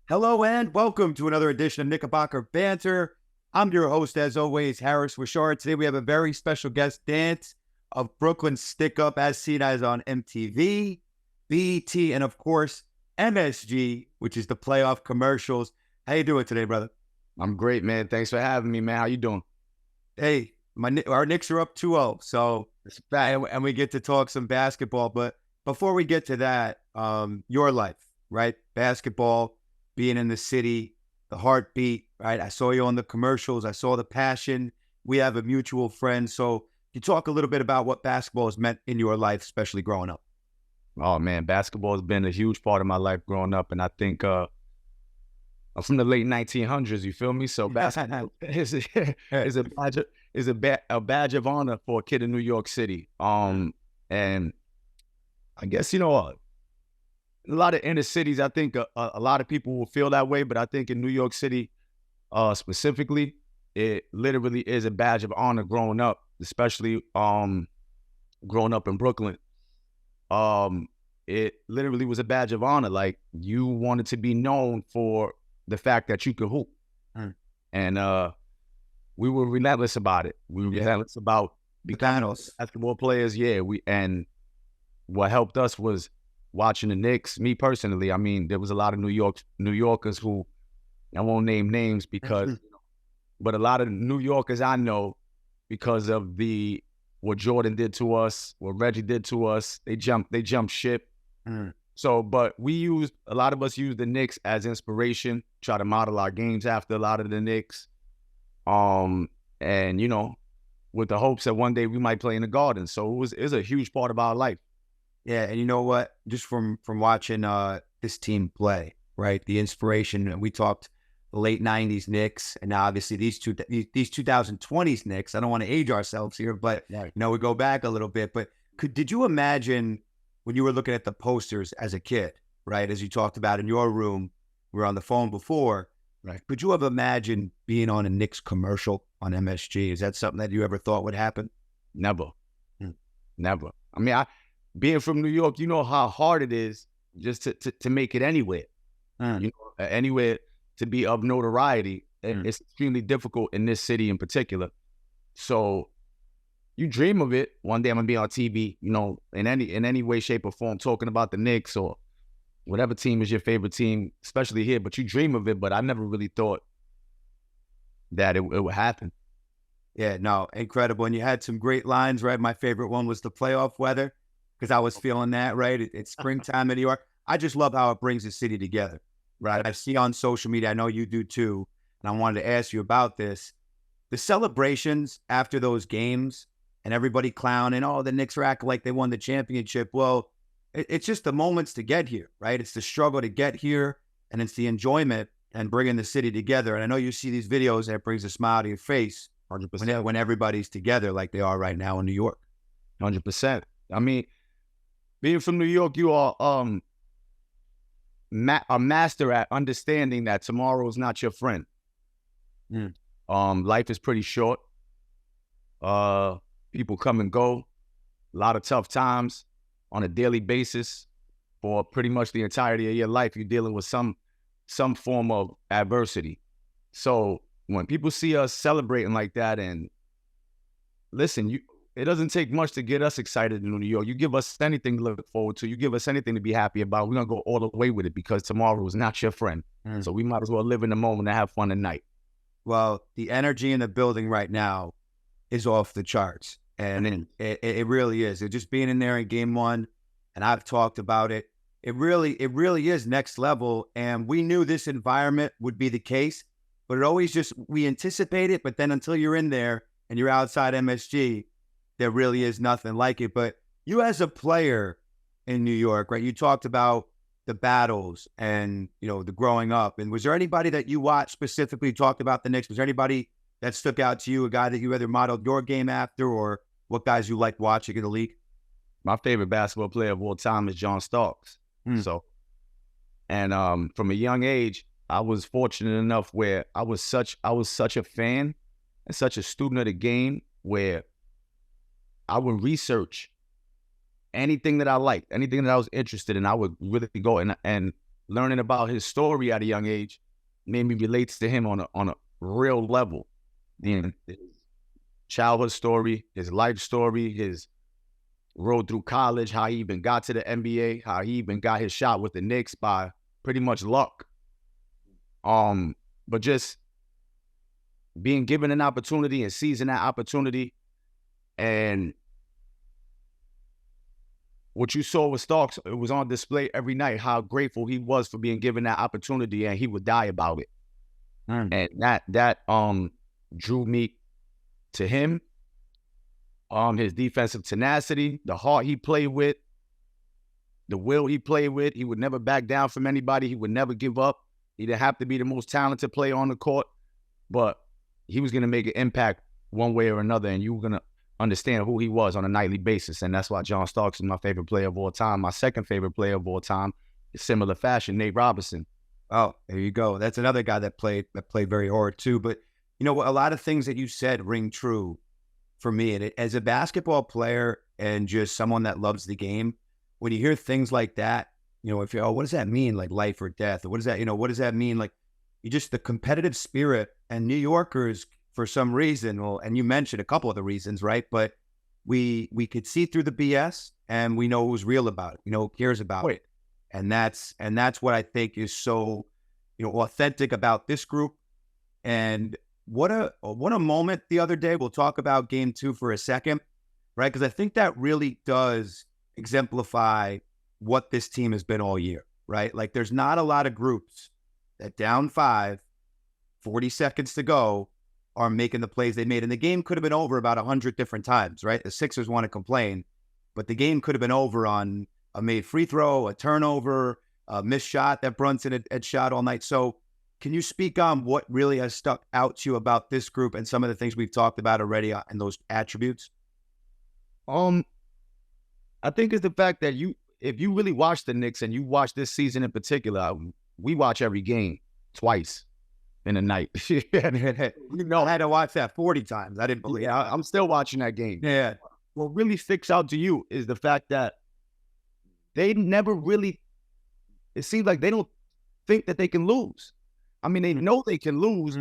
Hello and welcome to another edition of Knickerbocker Banter. I'm your host, as always, Harris Wishart. Today we have a very special guest, Dance of Brooklyn Stick Up, as seen as on MTV, BET, and of course, MSG, which is the playoff commercials. How you doing today, brother? I'm great, man. Thanks for having me, man. How you doing? Hey, our Knicks are up 2-0, so and we get to talk some basketball. But before we get to that, your life, right? Basketball, being in the city, the heartbeat, right? I saw you on the commercials. I saw the passion. We have a mutual friend. So you talk a little bit about what basketball has meant in your life, especially growing up. Oh man, basketball has been a huge part of my life growing up, and I think I'm from the late 1900s. You feel me? So basketball is a badge of honor for a kid in New York City. And I guess a lot of inner cities, I think a lot of people will feel that way, but I think in New York City, specifically, it literally is a badge of honor growing up, especially growing up in Brooklyn. It literally was a badge of honor. Like, you wanted to be known for the fact that you could hoop. And we were relentless about it. We were relentless about becoming basketball players. Yeah, and what helped us was watching the Knicks. Me personally, I mean, there was a lot of New Yorkers who, I won't name names because, but a lot of New Yorkers I know, because of what Jordan did to us, what Reggie did to us, they jumped ship. So, but a lot of us used the Knicks as inspiration, try to model our games after a lot of the Knicks. And with the hopes that one day we might play in the Garden. So it was a huge part of our life. Yeah, and you know what? Just from watching this team play, right? The inspiration. We talked the late '90s Knicks, and now obviously these 2020s Knicks. I don't want to age ourselves here, but we go back a little bit. But did you imagine when you were looking at the posters as a kid, right? As you talked about in your room, we were on the phone before, right? Could you have imagined being on a Knicks commercial on MSG? Is that something that you ever thought would happen? Never, never. I mean, being from New York, you know how hard it is just to make it anywhere. Anywhere to be of notoriety. It's extremely difficult in this city in particular. So you dream of it. One day I'm gonna be on TV, in any way, shape, or form, talking about the Knicks or whatever team is your favorite team, especially here. But you dream of it. But I never really thought that it would happen. Yeah, no, incredible. And you had some great lines, right? My favorite one was the playoff weather, because I was feeling that, right? It's springtime in New York. I just love how it brings the city together, right? I see on social media, I know you do too, and I wanted to ask you about this. The celebrations after those games and everybody clowning, oh, the Knicks are acting like they won the championship. Well, it's just the moments to get here, right? It's the struggle to get here, and it's the enjoyment and bringing the city together. And I know you see these videos that brings a smile to your face 100%. when everybody's together like they are right now in New York. 100%. I mean, being from New York, you are a master at understanding that tomorrow is not your friend. Life is pretty short. People come and go. A lot of tough times on a daily basis. For pretty much the entirety of your life, you're dealing with some form of adversity. So when people see us celebrating like that, and listen, it doesn't take much to get us excited in New York. You give us anything to look forward to. You give us anything to be happy about. We're going to go all the way with it, because tomorrow is not your friend. So we might as well live in the moment and have fun tonight. Well, the energy in the building right now is off the charts. And it really is. It just being in there in game one, and I've talked about it. It really is next level. And we knew this environment would be the case, but it always we anticipate it. But then until you're in there and you're outside MSG, there really is nothing like it. But you as a player in New York, right? You talked about the battles and, the growing up. And was there anybody that you watched specifically talked about the Knicks? Was there anybody that stuck out to you, a guy that you either modeled your game after, or what guys you liked watching in the league? My favorite basketball player of all time is John Starks. So, and from a young age, I was fortunate enough where I was such a fan and such a student of the game, where I would research anything that I liked, anything that I was interested in. I would really go and learning about his story at a young age made me relate to him on a real level. His childhood story, his life story, his road through college, how he even got to the NBA, how he even got his shot with the Knicks by pretty much luck. But just being given an opportunity and seizing that opportunity, and what you saw with Starks, it was on display every night, how grateful he was for being given that opportunity, and he would die about it. And that drew me to him. His defensive tenacity, the heart he played with, the will he played with. He would never back down from anybody. He would never give up. He didn't have to be the most talented player on the court, but he was going to make an impact one way or another, and you were going to understand who he was on a nightly basis. And that's why John Starks is my favorite player of all time. My second favorite player of all time, in similar fashion, Nate Robinson. Oh, there you go. That's another guy that played very hard too. But you know, a lot of things that you said ring true for me. And as a basketball player and just someone that loves the game, when you hear things like that, you know, if you're, oh, what does that mean? Like life or death? Or what does that, you know, what does that mean? Like you just, the competitive spirit, and New Yorkers, for some reason, well, and you mentioned a couple of the reasons, right? But we could see through the BS, and we know who's real about it. We know who cares about it. And that's what I think is so, you know, authentic about this group. And what a moment the other day. We'll talk about game 2 for a second, right? Because I think that really does exemplify what this team has been all year, right? Like there's not a lot of groups that down 5, 40 seconds to go, are making the plays they made. And the game could have been over about 100 different times, right? The Sixers want to complain, but the game could have been over on a made free throw, a turnover, a missed shot that Brunson had shot all night. So can you speak on what really has stuck out to you about this group and some of the things we've talked about already and those attributes? I think it's the fact that if you really watch the Knicks and you watch this season in particular, we watch every game twice in a night. You know, I had to watch that 40 times. I didn't believe it. I'm still watching that game. Yeah. What really sticks out to you is the fact that they never really, it seems like they don't think that they can lose. I mean, they know they can lose,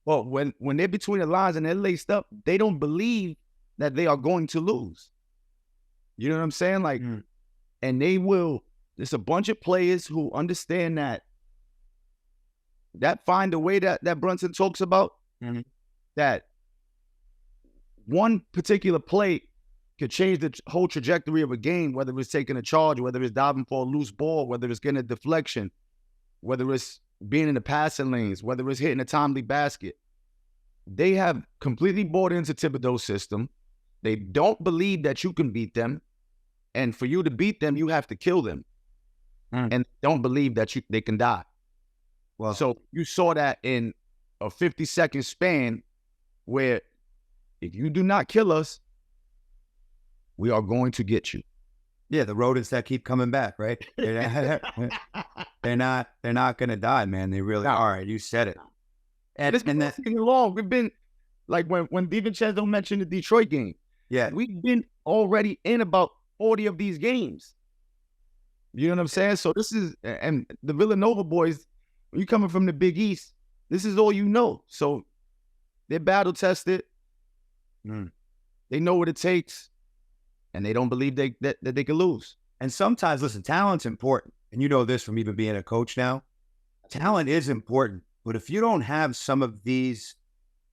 but when they're between the lines and they're laced up, they don't believe that they are going to lose. You know what I'm saying? Like, and they will, there's a bunch of players who understand that find a way that Brunson talks about, that one particular play could change the whole trajectory of a game, whether it's taking a charge, whether it's diving for a loose ball, whether it's getting a deflection, whether it's being in the passing lanes, whether it's hitting a timely basket. They have completely bought into Thibodeau's system. They don't believe that you can beat them. And for you to beat them, you have to kill them. And don't believe that they can die. Well, so you saw that in a 50-second span where if you do not kill us, we are going to get you. Yeah, the rodents that keep coming back, right? They're not going to die, man. They really are. You said it. And it's been long. We've been like when DiVincenzo mentioned the Detroit game. Yeah, we've been already in about 40 of these games. You know what I'm saying? So this is, and the Villanova boys, when you're coming from the Big East, this is all you know. So they're battle tested. They know what it takes, and they don't believe that they can lose. And sometimes, listen, talent's important. And you know this from even being a coach now. Talent is important. But if you don't have some of these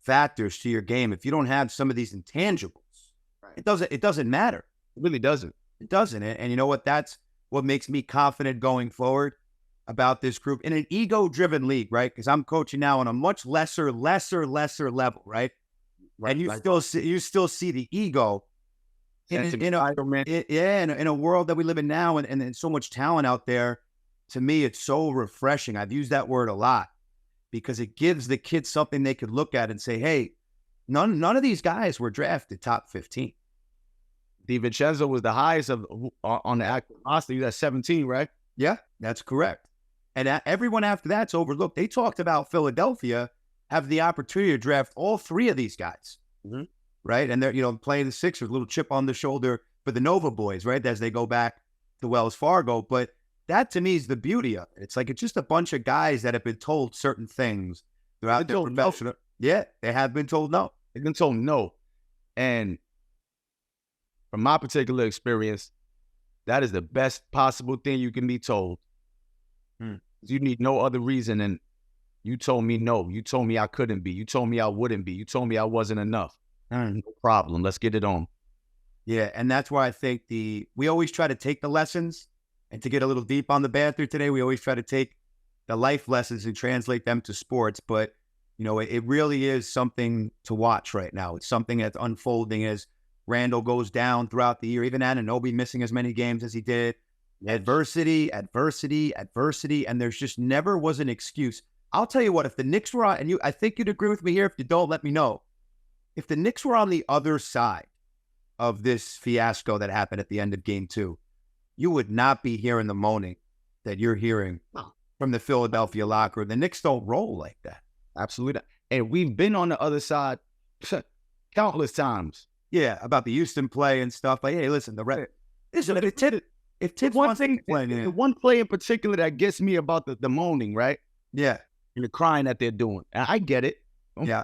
factors to your game, if you don't have some of these intangibles, it doesn't matter. It really doesn't. It doesn't. And you know what? That's what makes me confident going forward about this group in an ego-driven league, right? Because I'm coaching now on a much lesser level, right? And you still see the ego in a world that we live in now, and so much talent out there. To me, it's so refreshing. I've used that word a lot because it gives the kids something they could look at and say, "Hey, none of these guys were drafted top 15." DiVincenzo was the highest on the active roster. He was at 17, right? Yeah, that's correct. And everyone after that's overlooked. They talked about Philadelphia have the opportunity to draft all 3 of these guys, right? And they're playing the Sixers, a little chip on the shoulder for the Nova boys, right? As they go back to Wells Fargo, but that to me is the beauty of it. It's like it's just a bunch of guys that have been told certain things throughout their professional. Yeah, they have been told no. They've been told no. And from my particular experience, that is the best possible thing you can be told. You need no other reason. And you told me no. You told me I couldn't be. You told me I wouldn't be. You told me I wasn't enough. No problem. Let's get it on. Yeah, and that's why I think we always try to take the lessons, and to get a little deep on the banter today, we always try to take the life lessons and translate them to sports. But, you know, it really is something to watch right now. It's something that's unfolding as Randall goes down throughout the year, even Anunoby missing as many games as he did. Adversity, adversity, adversity, and there's just never was an excuse. I'll tell you what, if the Knicks were on, and I think you'd agree with me here, if you don't, let me know. If the Knicks were on the other side of this fiasco that happened at the end of game 2, you would not be hearing the moaning that you're hearing from the Philadelphia locker room. The Knicks don't roll like that. Absolutely. And we've been on the other side countless times. Yeah, about the Houston play and stuff. Like, hey, listen, if Tibbs wants to play, the one play in particular that gets me about the moaning, right? Yeah. And the crying that they're doing. And I get it. Yeah.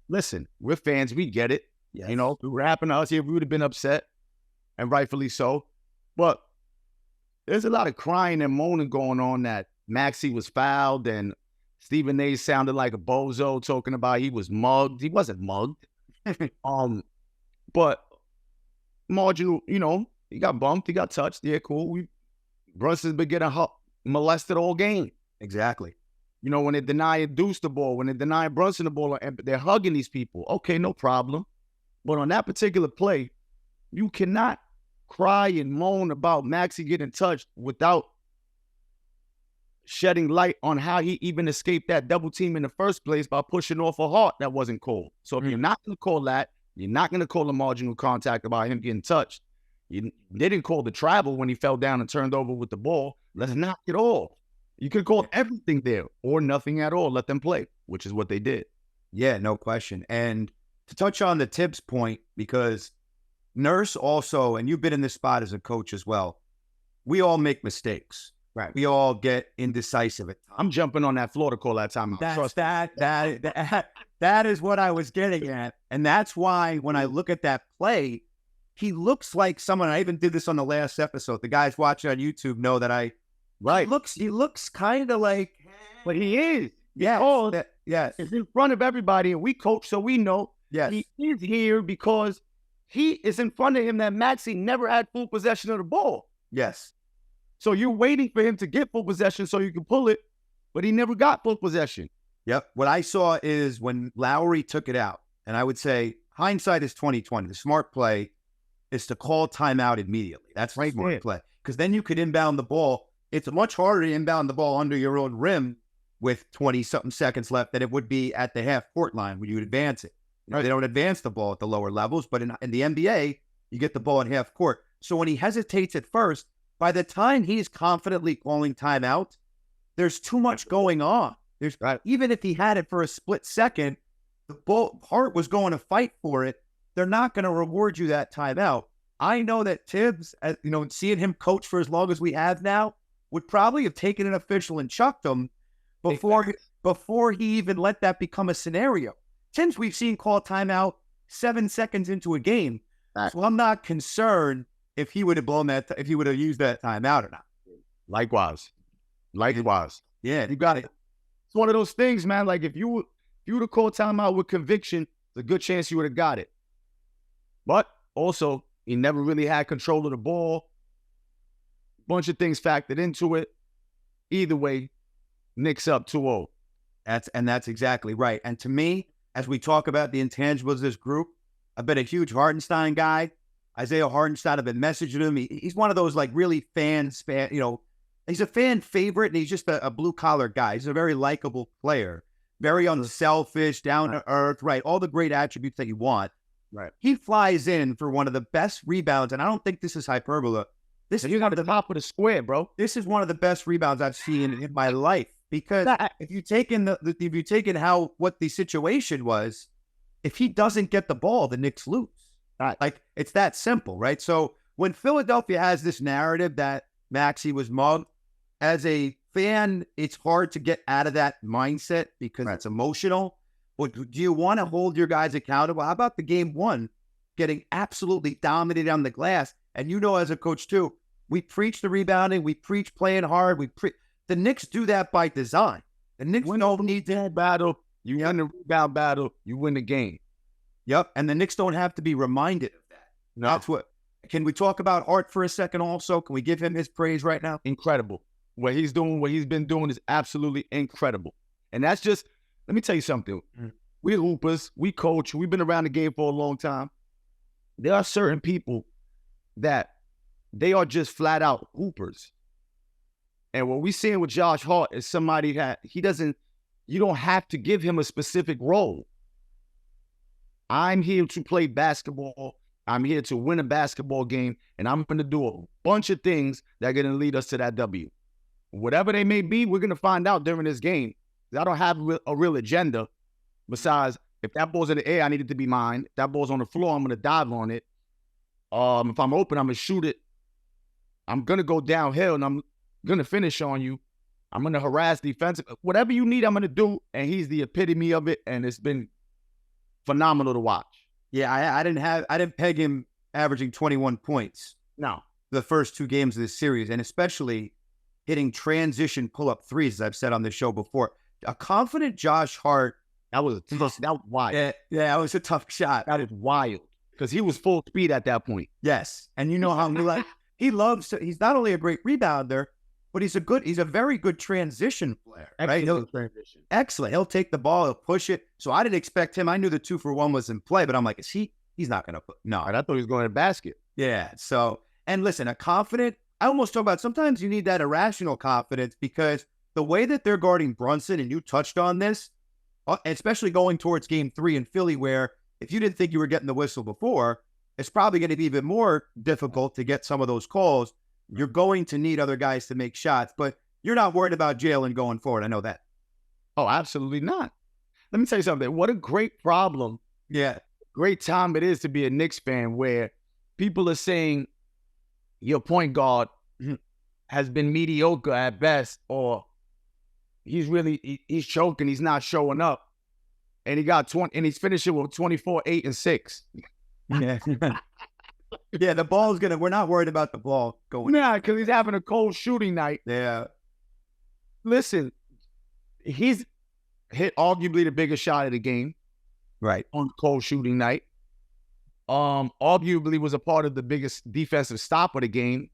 Listen, we're fans. We get it. Yes. You know, if it were happening to us here, we would have been upset, and rightfully so. But there's a lot of crying and moaning going on that Maxey was fouled, and Stephen A. sounded like a bozo talking about he was mugged. He wasn't mugged. But marginal, you know, he got bumped, he got touched. Yeah, cool. Brunson's been getting molested all game. Exactly. You know, when they deny Deuce the ball, when they deny Brunson the ball, and they're hugging these people. Okay, no problem. But on that particular play, you cannot cry and moan about Maxey getting touched without shedding light on how he even escaped that double team in the first place by pushing off a heart that wasn't called. So if you're not going to call that, you're not going to call a marginal contact about him getting touched. You didn't call the travel when he fell down and turned over with the ball. Let's knock it off. You could call everything there or nothing at all. Let them play, which is what they did. Yeah, no question. And to touch on the Tibbs point, because Nurse also, and you've been in this spot as a coach as well, we all make mistakes. Right. We all get indecisive at times. I'm jumping on that Florida call that time. That is what I was getting at. And that's why when I look at that play, he looks like someone, I even did this on the last episode. The guys watching on YouTube know that he looks kind of like, but he is. Yeah. Yes. It's in front of everybody, and we coach, so we know. Yes. He is here because he is in front of him that Maxey never had full possession of the ball. Yes. So you're waiting for him to get full possession so you can pull it, but he never got full possession. Yep. What I saw is when Lowry took it out, and I would say hindsight is 20/20. The smart play is to call timeout immediately. That's the smart play. Because then you could inbound the ball. It's much harder to inbound the ball under your own rim with 20-something seconds left than it would be at the half-court line when you would advance it. Right. They don't advance the ball at the lower levels, but in the NBA, you get the ball at half court. So when he hesitates at first, by the time he's confidently calling timeout, there's too much going on. Even if he had it for a split second, the Hart was going to fight for it. They're not going to reward you that timeout. I know that Tibbs, seeing him coach for as long as we have now, would probably have taken an official and chucked him before he even let that become a scenario. Tibbs, we've seen call timeout 7 seconds into a game. So I'm not concerned if he would have if he would have used that timeout or not. Likewise. Yeah, you got it. It's one of those things, man. Like if you would have called timeout with conviction, there's a good chance you would have got it. But also, he never really had control of the ball. Bunch of things factored into it. Either way, Knicks up 2-0. That's exactly right. And to me, as we talk about the intangibles of this group, I've been a huge Hartenstein guy. Isaiah Hartenstein, I've been messaging him. He's one of those like really he's a fan favorite, and he's just a blue-collar guy. He's a very likable player, very unselfish, down to earth, right? All the great attributes that you want. Right. He flies in for one of the best rebounds, and I don't think this is hyperbole. You got the top of the square, bro. This is one of the best rebounds I've seen in my life. Because if you taken what the situation was, if he doesn't get the ball, the Knicks lose. Right. Like it's that simple, right? So when Philadelphia has this narrative that Maxey was mugged, as a fan, it's hard to get out of that mindset because it's emotional. But do you want to hold your guys accountable? How about the game one getting absolutely dominated on the glass? And you know, as a coach too, we preach the rebounding, we preach playing hard, the Knicks do that by design. The Knicks don't need that battle. You win the rebound battle, you win the game. Yep, and the Knicks don't have to be reminded of that. No. That's what. Can we talk about Hart for a second also? Can we give him his praise right now? Incredible. What he's doing, what he's been doing is absolutely incredible. And that's just, let me tell you something. We're hoopers, we coach, we've been around the game for a long time. There are certain people that they are just flat out hoopers. And what we're seeing with Josh Hart is somebody that you don't have to give him a specific role. I'm here to play basketball. I'm here to win a basketball game, and I'm going to do a bunch of things that are going to lead us to that W. Whatever they may be, we're going to find out during this game. I don't have a real agenda besides if that ball's in the air, I need it to be mine. If that ball's on the floor, I'm going to dive on it. If I'm open, I'm going to shoot it. I'm going to go downhill, and I'm going to finish on you. I'm going to harass defensive. Whatever you need, I'm going to do, and he's the epitome of it, and it's been phenomenal to watch. Yeah, I didn't peg him averaging 21 points. No. The first two games of this series, and especially hitting transition pull-up threes, as I've said on the show before. A confident Josh Hart. That was wild. Yeah, that was a tough shot. That is wild. Because he was full speed at that point. Yes. And you know how he's not only a great rebounder, but he's a very good transition player. Excellent Right? transition. Excellent. He'll take the ball, he'll push it. So I didn't expect him. I knew the 2-for-1 was in play, but I'm like, he's not going to put, no. I thought he was going to the basket. Yeah. So, and listen, I almost talk about sometimes you need that irrational confidence because the way that they're guarding Brunson, and you touched on this, especially going towards game 3 in Philly, where if you didn't think you were getting the whistle before, it's probably going to be even more difficult to get some of those calls. You're going to need other guys to make shots, but you're not worried about Jalen going forward. I know that. Oh, absolutely not. Let me tell you something. What a great problem. Yeah. Great time it is to be a Knicks fan where people are saying your point guard has been mediocre at best, or he's choking, he's not showing up. And he got 20, and he's finishing with 24, 8, and 6. Yeah. Yeah, we're not worried about the ball going. Nah, because he's having a cold shooting night. Yeah. Listen, he's hit arguably the biggest shot of the game. Right. On cold shooting night. Arguably was a part of the biggest defensive stop of the game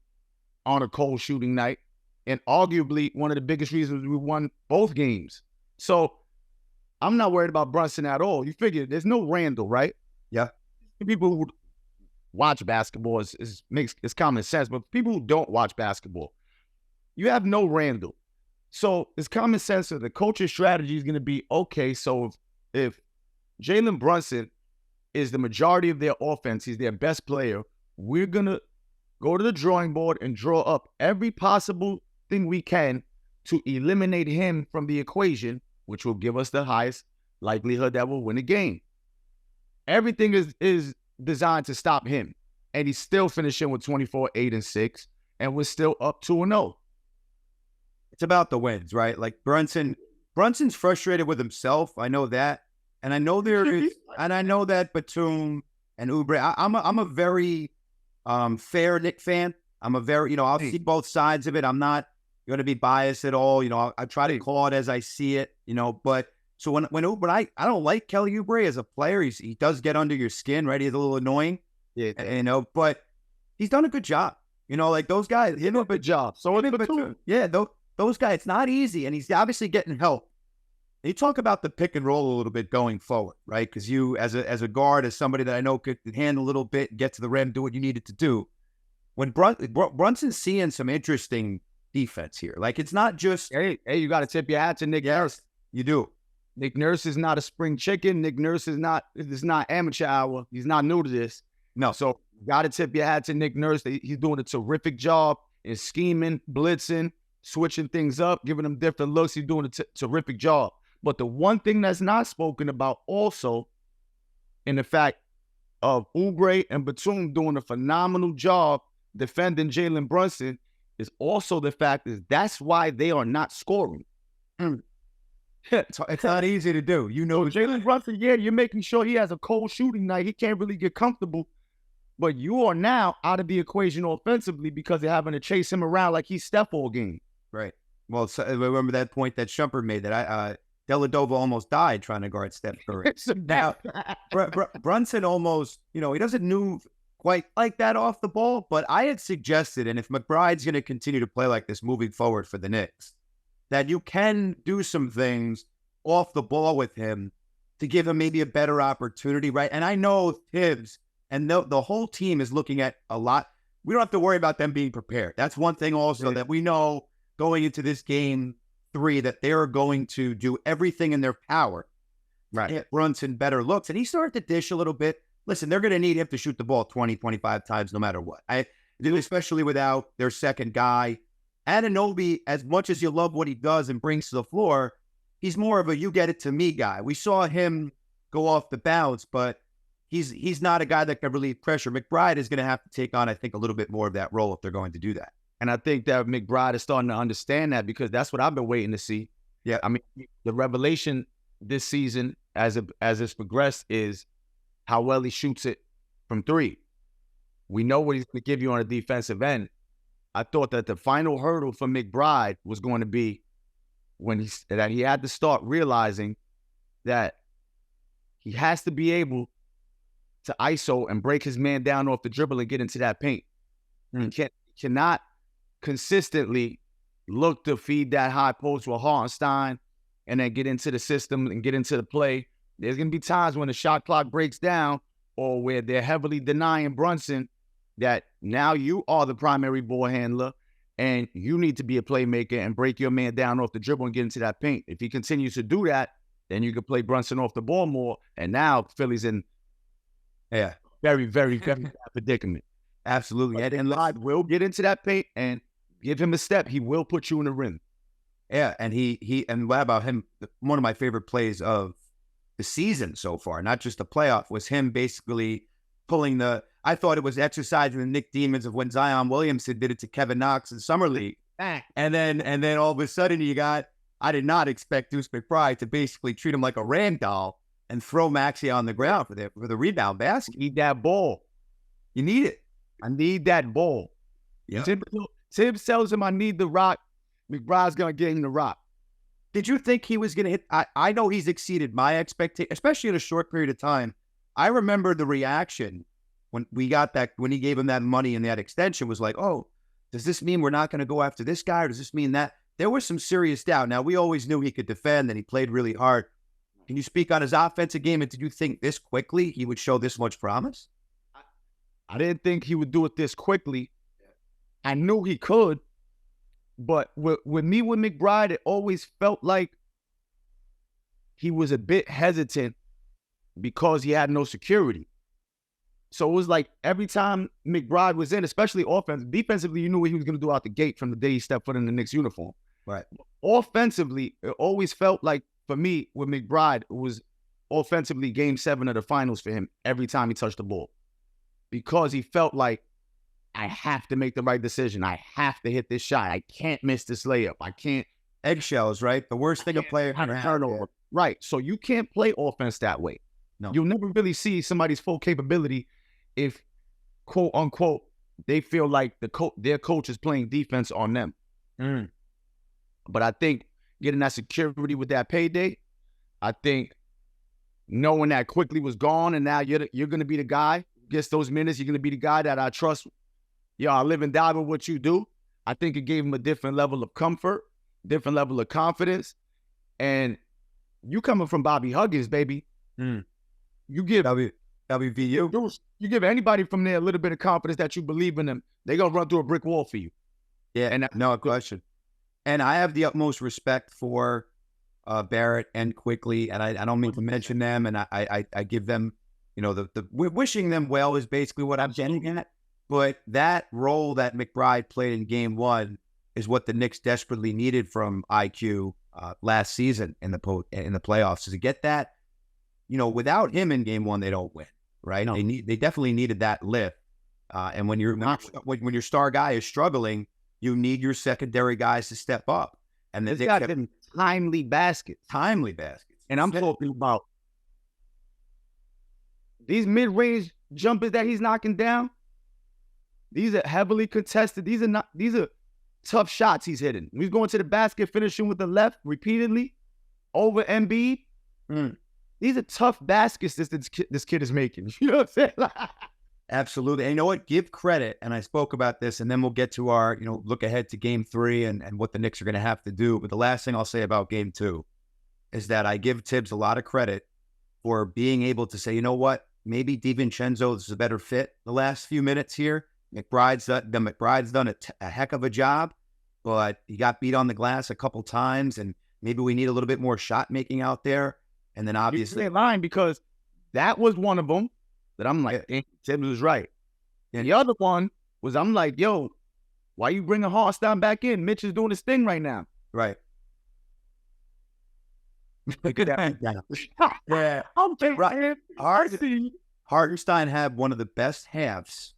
on a cold shooting night. And arguably one of the biggest reasons we won both games. So I'm not worried about Brunson at all. You figure there's no Randall, right? Yeah. People who watch basketball it's common sense, but people who don't watch basketball, you have no Randall. So it's common sense that the coach's strategy is going to be, okay, so if Jalen Brunson is the majority of their offense, he's their best player, we're going to go to the drawing board and draw up every possible thing we can to eliminate him from the equation, which will give us the highest likelihood that we'll win a game. Everything is designed to stop him. And he's still finishing with 24, 8, and 6. And we're still up 2-0. It's about the wins, right? Like Brunson's frustrated with himself. I know that. And I know that Batum and Oubre, I'm a very fair Knick fan. I'm a very, I'll see both sides of it. I'm not going to be biased at all. I try to call it as I see it, but so when Oubre, I don't like Kelly Oubre as a player. He does get under your skin, right? He's a little annoying, but he's done a good job. Like those guys, he did a good job. So those guys, it's not easy, and he's obviously getting help. And you talk about the pick and roll a little bit going forward, right? Because you, as a guard, as somebody that I know could handle a little bit, get to the rim, do what you needed to do. When Brunson's seeing some interesting defense here, like it's not just hey, you got to tip your hat to Nick Nurse. You do. Nick Nurse is not a spring chicken. Nick Nurse is not amateur hour. He's not new to this. No. So you got to tip your hat to Nick Nurse. He's doing a terrific job in scheming, blitzing, switching things up, giving them different looks. He's doing a terrific job. But the one thing that's not spoken about also in the fact of Oubre and Batum doing a phenomenal job defending Jalen Brunson is also the fact is that's why they are not scoring. It's not easy to do. You know, Jalen Brunson, yeah, you're making sure he has a cold shooting night. He can't really get comfortable. But you are now out of the equation offensively because they're having to chase him around like he's Steph all game. Right. Well, so, remember that point that Shumpert made that Deladova almost died trying to guard Steph Curry. Now, Brunson almost, you know, he doesn't move quite like that off the ball, but I had suggested, and if McBride's going to continue to play like this moving forward for the Knicks, that you can do some things off the ball with him to give him maybe a better opportunity, right? And I know Tibbs and the whole team is looking at a lot. We don't have to worry about them being prepared. That's one thing also that we know going into this game 3 that they are going to do everything in their power to get Brunson better looks. And he started to dish a little bit. Listen, they're going to need him to shoot the ball 20, 25 times no matter what. Especially without their second guy. Anunoby, as much as you love what he does and brings to the floor, he's more of a you get it to me guy. We saw him go off the bounce, but he's not a guy that can relieve pressure. McBride is going to have to take on, I think, a little bit more of that role if they're going to do that. And I think that McBride is starting to understand that because that's what I've been waiting to see. Yeah. I mean, the revelation this season as it's progressed is how well he shoots it from 3. We know what he's going to give you on a defensive end. I thought that the final hurdle for McBride was going to be when he had to start realizing that he has to be able to ISO and break his man down off the dribble and get into that paint. He cannot consistently look to feed that high post with Hartenstein and then get into the system and get into the play. There's going to be times when the shot clock breaks down or where they're heavily denying Brunson that now you are the primary ball handler and you need to be a playmaker and break your man down off the dribble and get into that paint. If he continues to do that, then you can play Brunson off the ball more. And now Philly's in very, very, very bad predicament. Absolutely. And Lod will get into that paint and give him a step. He will put you in the rim. Yeah, and and what about him? One of my favorite plays of the season so far, not just the playoff, was him basically pulling I thought it was exercising the Nick demons of when Zion Williamson did it to Kevin Knox in Summer League. And then all of a sudden I did not expect Deuce McBride to basically treat him like a rag doll and throw Maxey on the ground for the rebound basket. You need that ball. You need it. I need that ball. Yeah. Tibbs tells him I need the rock. McBride's going to get him the rock. Did you think he was going to hit? I know he's exceeded my expectation, especially in a short period of time. I remember the reaction when he gave him that money and that extension was like, oh, does this mean we're not going to go after this guy? Or does this mean that? There was some serious doubt. Now, we always knew he could defend and he played really hard. Can you speak on his offensive game? And did you think this quickly he would show this much promise? I didn't think he would do it this quickly. I knew he could. But with McBride, it always felt like he was a bit hesitant because he had no security. So it was like every time McBride was in, especially defensively, you knew what he was going to do out the gate from the day he stepped foot in the Knicks uniform. Right. Offensively, it always felt like, for me, with McBride, it was offensively Game 7 of the finals for him every time he touched the ball. Because he felt like, I have to make the right decision. I have to hit this shot. I can't miss this layup. I can't. Eggshells, right? The worst thing a player can have. Turnover. Right. So you can't play offense that way. No. You'll never really see somebody's full capability if, quote unquote, they feel like their coach is playing defense on them. But I think getting that security with that payday, I think knowing that Quickly was gone and now you're going to be the guy, gets those minutes, you're going to be the guy that I trust. I live and die with what you do. I think it gave him a different level of comfort, different level of confidence. And you coming from Bobby Huggins, baby. You give WVU. You give anybody from there a little bit of confidence that you believe in them, they're going to run through a brick wall for you. Yeah, and no question. And I have the utmost respect for Barrett and Quickly, and I don't mean to mention them, and I give them, the wishing them well is basically what I'm getting at. But that role that McBride played in Game 1 is what the Knicks desperately needed from IQ last season in the playoffs. So to get that, without him in Game 1, they don't win, right? No. They definitely needed that lift. And when your star guy is struggling, you need your secondary guys to step up. And They got them timely baskets. Timely baskets. And I'm talking about these mid-range jumpers that he's knocking down. These are heavily contested. These are tough shots he's hitting. He's going to the basket, finishing with the left repeatedly over Embiid. These are tough baskets this kid is making. You know what I'm saying? Absolutely. And you know what? Give credit. And I spoke about this, and then we'll get to our, look ahead to game 3 and what the Knicks are going to have to do. But the last thing I'll say about game 2 is that I give Tibbs a lot of credit for being able to say, you know what? Maybe DiVincenzo is a better fit the last few minutes here. McBride's done a heck of a job, but he got beat on the glass a couple times, and maybe we need a little bit more shot making out there. And then obviously, you're lying, because that was one of them that I'm like, Tibbs was right. And the other one was, I'm like, yo, why you bringing Hartenstein back in? Mitch is doing his thing right now. Right. Look at that. Yeah. Right. Hartenstein had one of the best halves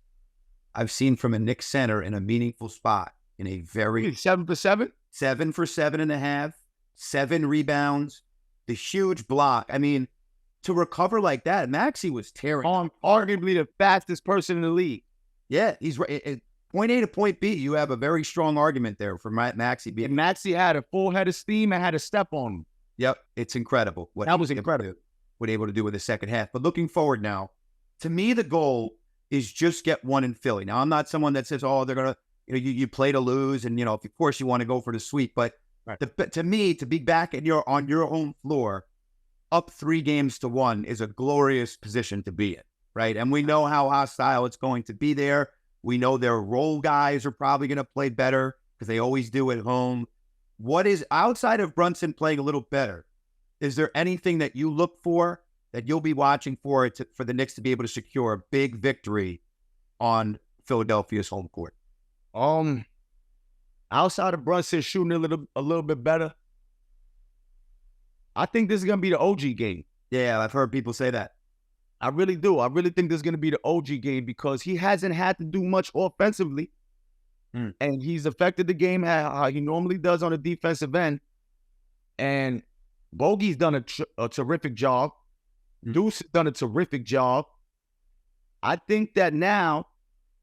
I've seen from a Knicks center in a meaningful spot. In a very 7 for 7? 7 for 7.5, 7 rebounds, the huge block. I mean, to recover like that, Maxey was tearing. Arguably the fastest person in the league. Yeah, he's right. Point A to point B, you have a very strong argument there for Maxey being. Maxey had a full head of steam and had a step on him. Yep, it's incredible. That was incredible. What able to do with the second half. But looking forward now, to me, the goal is just get one in Philly. Now, I'm not someone that says, oh, they're going to, you play to lose. And, of course you want to go for the sweep. But to me, to be back on your home floor, up 3 games to 1 is a glorious position to be in, right? And we know how hostile it's going to be there. We know their role guys are probably going to play better because they always do at home. What is, outside of Brunson playing a little better, is there anything that you look for that you'll be watching for the Knicks to be able to secure a big victory on Philadelphia's home court? Outside of Brunson shooting a little bit better, I think this is going to be the OG game. Yeah, I've heard people say that. I really do. I really think this is going to be the OG game because he hasn't had to do much offensively. And he's affected the game how he normally does on the defensive end. And Bogey's done a terrific job. Deuce has done a terrific job. I think that now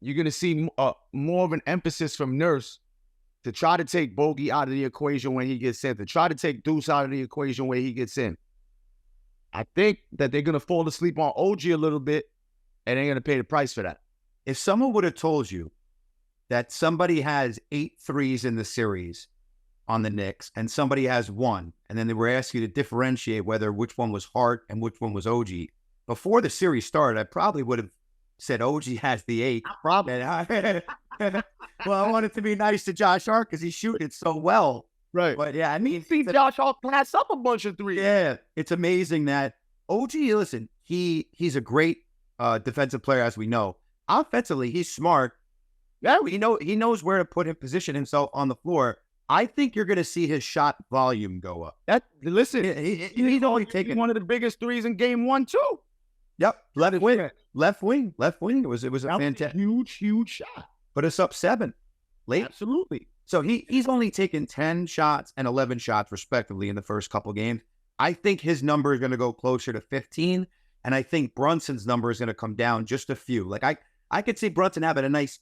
you're going to see more of an emphasis from Nurse to try to take Bogey out of the equation when he gets in, to try to take Deuce out of the equation when he gets in. I think that they're going to fall asleep on OG a little bit, and they're going to pay the price for that. If someone would have told you that somebody has 8 threes in the series on the Knicks and somebody has 1, and then they were asking you to differentiate which one was Hart and which one was OG, before the series started, I probably would have said OG has the 8. Probably. Well, I want it to be nice to Josh Hart because he's shooting it so well. Right. But yeah, I mean, see Josh Hart pass up a bunch of threes. Yeah, it's amazing that OG, listen, he's a great defensive player, as we know. Offensively, he's smart. Yeah, he knows where to position himself on the floor. I think you're going to see his shot volume go up. Listen, he's only taking one of the biggest threes in game 1 too. Yep, left wing. It was a fantastic, huge shot. Put us up 7 late. Absolutely. So he's only taken 10 shots and 11 shots respectively in the first couple games. I think his number is going to go closer to 15, and I think Brunson's number is going to come down just a few. Like I could see Brunson having a nice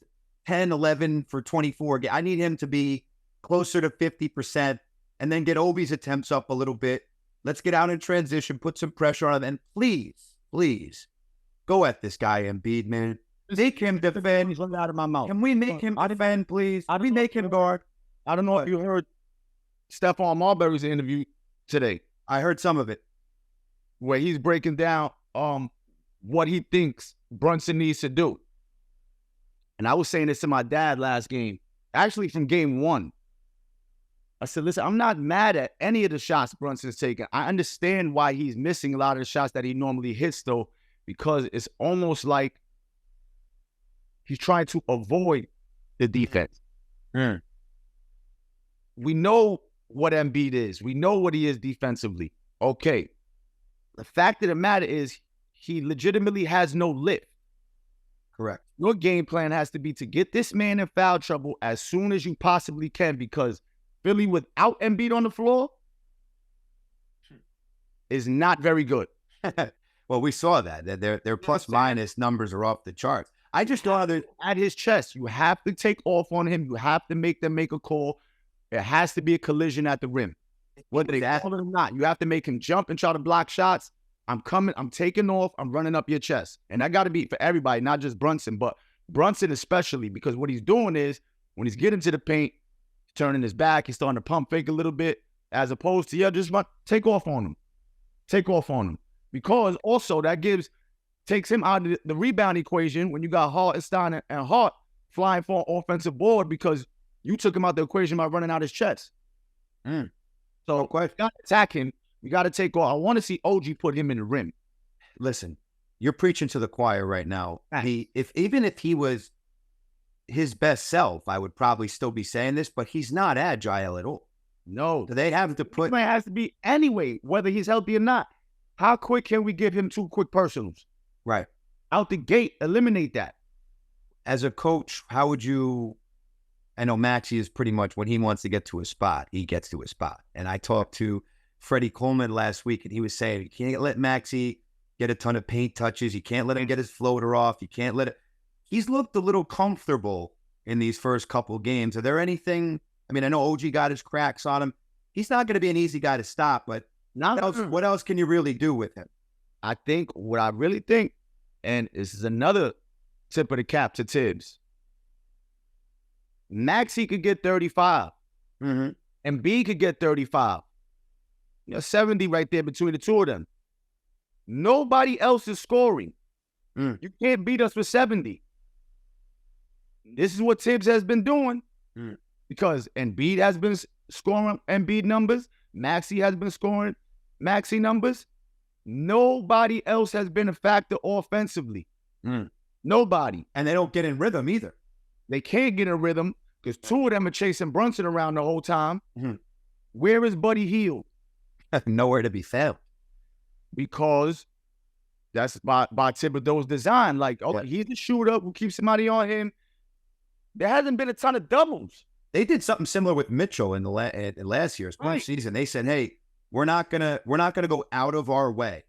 10, 11 for 24. I need him to be closer to 50% and then get Obi's attempts up a little bit. Let's get out in transition, put some pressure on him, and please, go at this guy, Embiid, man. Make him defend. He's out of my mouth. Can we make him defend, please? Can we make him guard? I don't know if you heard Stephon Marbury's interview today. I heard some of it. Where he's breaking down what he thinks Brunson needs to do. And I was saying this to my dad last game, actually from game 1. I said, listen, I'm not mad at any of the shots Brunson's taking. I understand why he's missing a lot of the shots that he normally hits, though, because it's almost like he's trying to avoid the defense. We know what Embiid is. We know what he is defensively. Okay. The fact of the matter is he legitimately has no lift. Correct. Your game plan has to be to get this man in foul trouble as soon as you possibly can, because Philly without Embiid on the floor is not very good. Well, we saw that. Their plus minus numbers are off the charts. I just know that at his chest, you have to take off on him. You have to make them make a call. It has to be a collision at the rim. Whether they call it or not, you have to make him jump and try to block shots. I'm coming, I'm taking off, I'm running up your chest. And that got to be for everybody, not just Brunson, but Brunson especially, because what he's doing is when he's getting to the paint, he's turning his back, he's starting to pump fake a little bit, as opposed to, just take off on him. Take off on him. Because also that takes him out of the rebound equation when you got Hartenstein and Hart flying for an offensive board, because you took him out the equation by running out his chest. So you got to attack him. You got to take off. I want to see OG put him in the rim. Listen, you're preaching to the choir right now. Even if he was his best self, I would probably still be saying this, but he's not agile at all. No. So they have to put... This man has to be anyway, whether he's healthy or not. How quick can we give him 2 quick personals? Right. Out the gate, eliminate that. As a coach, how would you... I know Maxey is pretty much when he wants to get to a spot, he gets to a spot. And I talked to Freddie Coleman last week, and he was saying, you can't let Maxey get a ton of paint touches. You can't let him get his floater off. You can't let it... He's looked a little comfortable in these first couple games. Are there anything... I mean, I know OG got his cracks on him. He's not going to be an easy guy to stop, but what else can you really do with him? I think what I really think, and this is another tip of the cap to Tibbs, Maxey could get 35. And B could get 35. 70 right there between the two of them. Nobody else is scoring. You can't beat us with 70. This is what Tibbs has been doing. Because Embiid has been scoring Embiid numbers. Maxey has been scoring Maxey numbers. Nobody else has been a factor offensively. Nobody. And they don't get in rhythm either. They can't get in rhythm because 2 of them are chasing Brunson around the whole time. Where is Buddy Hield? Nowhere to be found. Because that's by Thibodeau's design. Like, he's the shooter who keeps somebody on him. There hasn't been a ton of doubles. They did something similar with Mitchell in last year's season. They said, "Hey, we're not gonna go out of our way.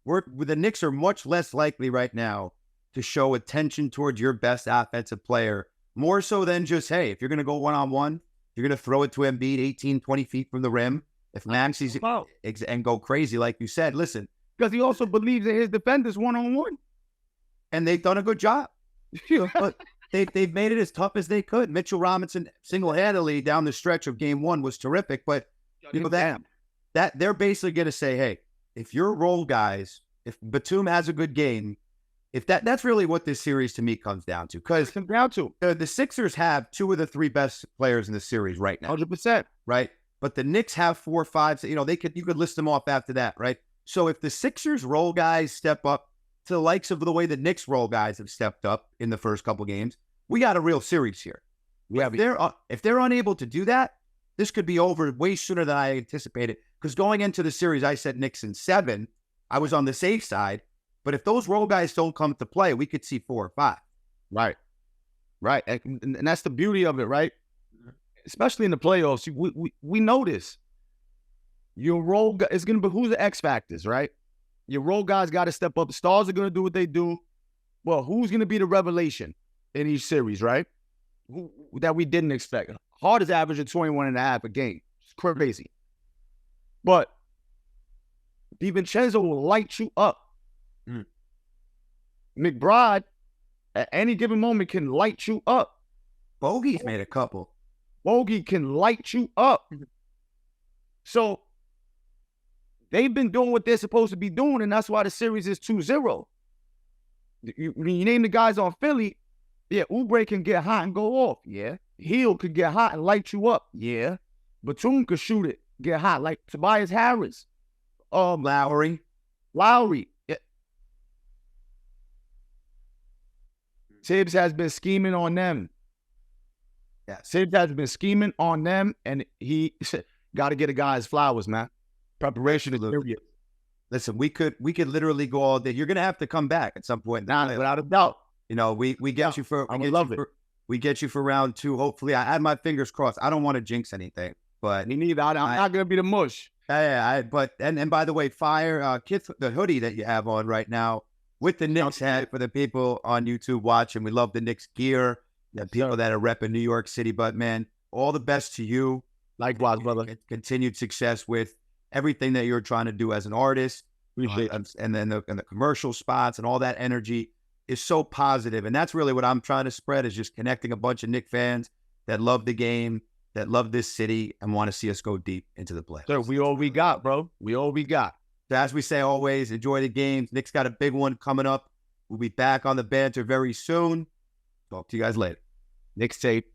The Knicks are much less likely right now to show attention towards your best offensive player, more so than just, hey, if you're gonna go one-on-one, you're gonna throw it to Embiid 18, 20 feet from the rim. If Maxey's and go crazy, like you said, listen, because he also believes in his defenders one-on-one, and they've done a good job. But they've made it as tough as they could. Mitchell Robinson single-handedly down the stretch of game 1 was terrific, but that they're basically going to say, hey, if your role guys, if Batum has a good game, if that's really what this series to me comes down to, because the Sixers have 2 of the 3 best players in the series right now, 100%, right? But the Knicks have 4 or 5. You could list them off after that, right? So if the Sixers role guys step up to the likes of the way the Knicks role guys have stepped up in the first couple games, we got a real series here. If they're unable to do that, this could be over way sooner than I anticipated. Because going into the series, I said Knicks in 7. I was on the safe side. But if those role guys don't come to play, we could see 4 or 5. Right. And that's the beauty of it, right? Especially in the playoffs, we know this. Your role is going to be who's the X factors, right? Your role guys got to step up. The stars are going to do what they do. Well, who's going to be the revelation in each series, right? That we didn't expect. Hart is averaging 21.5 a game. It's crazy. But DiVincenzo will light you up. McBride, at any given moment, can light you up. Bogey's made a couple. Bogey can light you up. So they've been doing what they're supposed to be doing, and that's why the series is 2-0. You name the guys on Philly, Oubre can get hot and go off. Hield could get hot and light you up. Batum could shoot it, get hot, like Tobias Harris. Lowry. Tibbs has been scheming on them. Tibbs has been scheming on them, and he got to get a guy his flowers, man. Preparation is serious. Listen, we could literally go all day. You're going to have to come back at some point. Without a doubt. You know, we get you for I would love it. We get you for round 2. Hopefully, I had my fingers crossed. I don't want to jinx anything, but Me neither. I'm not gonna be the mush. but by the way, fire Kith, the hoodie that you have on right now with the Knicks hat for the people on YouTube watching. We love the Knicks gear. The people that are repping New York City, but man, all the best to you. Likewise, brother. Continued success with everything that you're trying to do as an artist. Appreciate it. And then the commercial spots and all that energy is so positive. And that's really what I'm trying to spread, is just connecting a bunch of Knicks fans that love the game, that love this city, and want to see us go deep into the playoffs. Sir, we all we got, bro. We all we got. So as we say always, enjoy the games. Knicks got a big one coming up. We'll be back on the banter very soon. Talk to you guys later. Knicks tape.